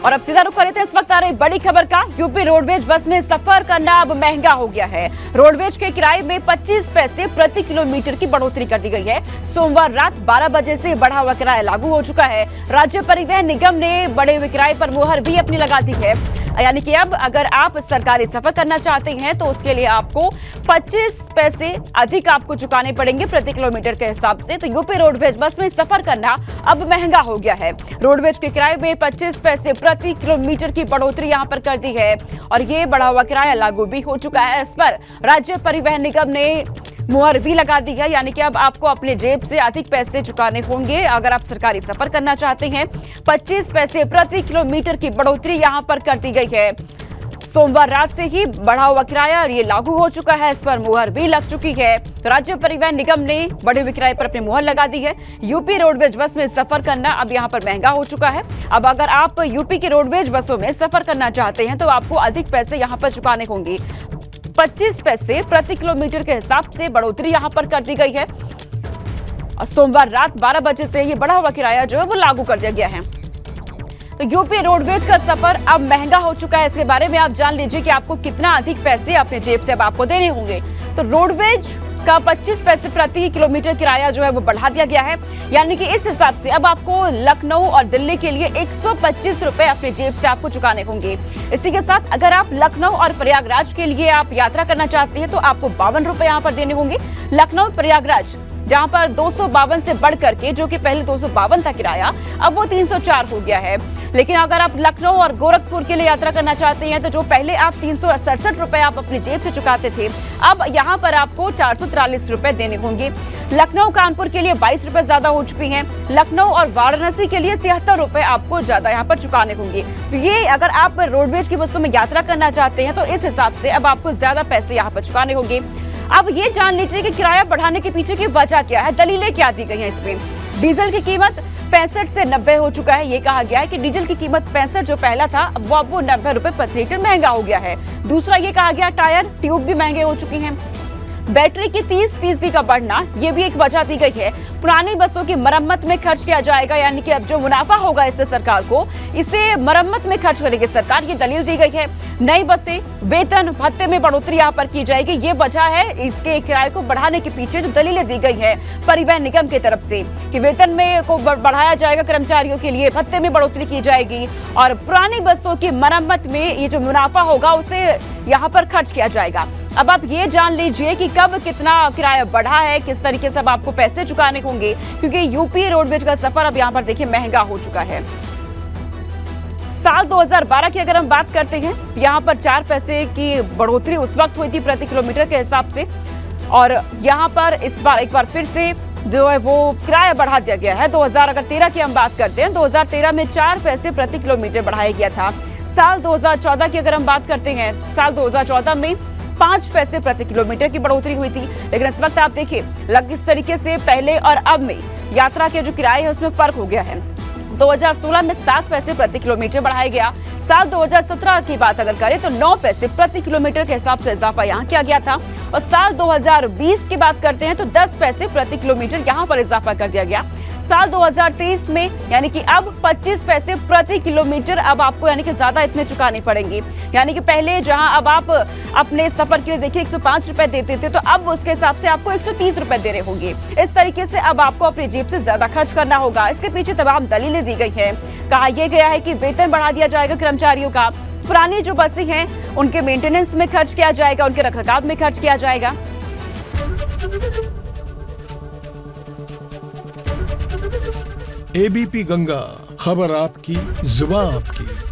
और अब सीधा रुख कर लेते हैं इस वक्त आ रही बड़ी खबर का। यूपी रोडवेज बस में सफर करना अब महंगा हो गया है। रोडवेज के किराए में 25 पैसे प्रति किलोमीटर की बढ़ोतरी कर दी गई है। सोमवार रात 12 बजे से बढ़ा हुआ किराया लागू हो चुका है। राज्य परिवहन निगम ने बढ़े हुए किराए पर मुहर भी अपनी लगा दी है। यानी कि अब अगर आप सरकारी सफर करना चाहते हैं तो उसके लिए आपको 25 पैसे अधिक आपको चुकाने पड़ेंगे प्रति किलोमीटर के हिसाब से। तो यूपी रोडवेज बस में सफर करना अब महंगा हो गया है। रोडवेज के किराए में 25 पैसे प्रति किलोमीटर की बढ़ोतरी यहां पर कर दी है और ये बढ़ा हुआ किराया लागू भी हो चुका है। इस पर राज्य परिवहन निगम ने मुहर भी लगा दी है। यानी कि अब आपको अपने जेब से अधिक पैसे चुकाने होंगे अगर आप सरकारी सफर करना चाहते हैं। 25 पैसे प्रति किलोमीटर की बढ़ोतरी यहां पर कर दी गई है। सोमवार रात से ही बढ़ा हुआ किराया और ये लागू हो चुका है। इस पर मुहर भी लग चुकी है। तो राज्य परिवहन निगम ने बढ़े हुए किराए पर अपनी मुहर लगा दी है। यूपी रोडवेज बस में सफर करना अब यहां पर महंगा हो चुका है। अब अगर आप यूपी की रोडवेज बसों में सफर करना चाहते हैं तो आपको अधिक पैसे यहां पर चुकाने होंगे। 25 पैसे प्रति किलोमीटर के हिसाब से बढ़ोतरी यहां पर कर दी गई है और सोमवार रात 12 बजे से ये बढ़ा हुआ किराया जो है वो लागू कर दिया गया है। तो यूपी रोडवेज का सफर अब महंगा हो चुका है। इसके बारे में आप जान लीजिए कि आपको कितना अधिक पैसे अपने जेब से अब आपको देने होंगे। तो रोडवेज का 25 पैसे प्रति किलोमीटर किराया जो है वो बढ़ा दिया गया है। यानी कि इस हिसाब से अब आपको लखनऊ और दिल्ली के लिए 125 रुपए अपने जेब से आपको चुकाने होंगे। इसी के साथ अगर आप लखनऊ और प्रयागराज के लिए आप यात्रा करना चाहते हैं तो आपको 52 रुपए यहाँ पर देने होंगे। लखनऊ प्रयागराज जहां पर 252 से बढ़ करके जो कि पहले 252 था किराया, अब वो 304 हो गया है। लेकिन अगर आप लखनऊ और गोरखपुर के लिए यात्रा करना चाहते हैं तो जो पहले आप 367 रुपए आप अपनी जेब से चुकाते थे, अब यहां पर आपको 443 रुपए देने होंगे। लखनऊ कानपुर के लिए 22 रुपए ज्यादा हो चुकी हैं। लखनऊ और वाराणसी के लिए 73 रुपए आपको ज्यादा यहाँ पर चुकाने होंगे। तो ये अगर आप रोडवेज की बसों में यात्रा करना चाहते हैं तो इस हिसाब से अब आपको ज्यादा पैसे यहाँ पर चुकाने होंगे। अब ये जान लीजिए कि किराया बढ़ाने के पीछे की वजह क्या है, दलीलें क्या दी गई हैं इसमें। डीजल की कीमत 65 से 90 हो चुका है। ये कहा गया है कि डीजल की कीमत 65 जो पहला था वो 90 रुपए प्रति लीटर महंगा हो गया है। दूसरा ये कहा गया टायर ट्यूब भी महंगे हो चुकी हैं। बैटरी की 30% का बढ़ना ये भी एक वजह दी गई है। पुरानी बसों की मरम्मत में खर्च किया जाएगा। यानी कि अब जो मुनाफा होगा इससे सरकार को, इसे मरम्मत में खर्च करेगी सरकार, ये दलील दी गई है। नई बसें वेतन भत्ते में बढ़ोतरी यहाँ पर की जाएगी। ये वजह है इसके किराए को बढ़ाने के पीछे जो दलीलें दी गई है परिवहन निगम की तरफ से कि वेतन में को बढ़ाया जाएगा कर्मचारियों के लिए, भत्ते में बढ़ोतरी की जाएगी और पुरानी बसों की मरम्मत में ये जो मुनाफा होगा उसे यहाँ पर खर्च किया जाएगा। अब आप ये जान लीजिए कि कब कितना किराया बढ़ा है, किस तरीके से अब आपको पैसे चुकाने होंगे, क्योंकि यूपी रोडवेज का सफर अब यहाँ पर देखिए महंगा हो चुका है। साल 2012 की अगर हम बात करते हैं, यहाँ पर 4 पैसे की बढ़ोतरी उस वक्त हुई थी प्रति किलोमीटर के हिसाब से और यहाँ पर इस बार एक बार फिर से जो है वो किराया बढ़ा दिया गया है। 2013 की हम बात करते हैं, 2013 में 4 पैसे प्रति किलोमीटर बढ़ाया गया था। साल 2014 की अगर हम बात करते हैं, साल 2014 में 5 पैसे प्रति किलोमीटर की बढ़ोतरी हुई थी। लेकिन इस वक्त आप देखिए किस तरीके से पहले और अब में यात्रा के जो किराए है उसमें फर्क हो गया है। 2016 में 7 पैसे प्रति किलोमीटर बढ़ाया गया। साल 2017 की बात अगर करें तो 9 पैसे प्रति किलोमीटर के हिसाब से इजाफा यहाँ किया गया था और साल 2020 की बात करते हैं तो 10 पैसे प्रति किलोमीटर यहाँ पर इजाफा कर दिया गया। साल 2023 में यानी कि अब 25 पैसे प्रति किलोमीटर अब आपको यानी कि ज्यादा इतने चुकाने पड़ेंगे। यानी कि पहले जहां अब आप अपने सफर के लिए देखिए 105 रुपए देते थे तो अब उसके हिसाब से आपको 130 रुपए देने होंगे। इस तरीके से अब आपको अपनी जेब से ज्यादा खर्च करना होगा। इसके पीछे तमाम दलीलें दी गई है। कहा यह गया है कि वेतन बढ़ा दिया जाएगा कर्मचारियों का, पुरानी जो बसें हैं उनके मेंटेनेंस में खर्च किया जाएगा, उनके रखरखाव में खर्च किया जाएगा। एबीपी गंगा, खबर आपकी, जुबान आपकी।